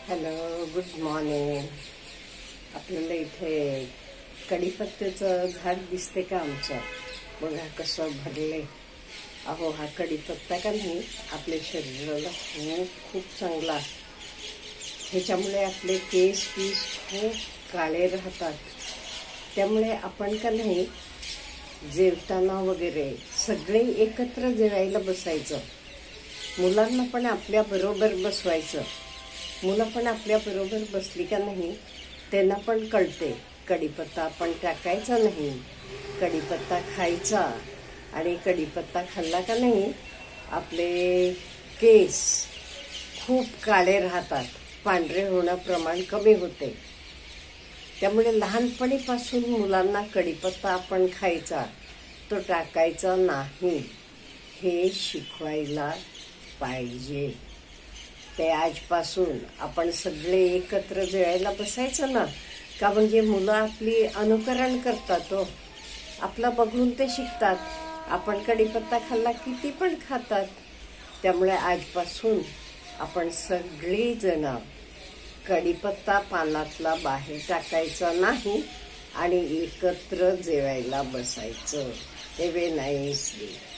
Hello, good morning. आपल्याला इथे कढीपत्त्याचं झाड दिसते का आमचं? बघा कसं भरले. अहो, हा कढीपत्ता का नाही आपल्या शरीराला खूप खूप चांगला. ह्याच्यामुळे आपले केस खूप काळे राहतात. त्यामुळे आपण का नाही जेवताना वगैरे सगळे एकत्र जेवायला बसायचं. मुलांना पण आपल्या बरोबर बसवायचं. मुलं पण आपल्या बरोबर बसली का नाही त्यांना पण कळते कढीपत्ता आपण टाकायचा नाही, कढीपत्ता खायचा. आणि कढीपत्ता खाल्ला का नाही आपले केस खूप काळे राहतात, पांढरे होणं प्रमाण कमी होते. त्यामुळे लहानपणीपासून मुलांना कढीपत्ता आपण खायचा, तो टाकायचा नाही, हे शिकवायला पाहिजे. ते आजपासून आपण सगळे एकत्र जेवायला बसायचं ना का, म्हणजे मुलं आपली अनुकरण करतात. आपला बघून ते शिकतात. आपण कढीपत्ता खाल्ला किती पण खातात. त्यामुळे आजपासून आपण सगळी जण कढीपत्ता पानातला बाहेर टाकायचा नाही आणि एकत्र जेवायला बसायचं. Have a nice day.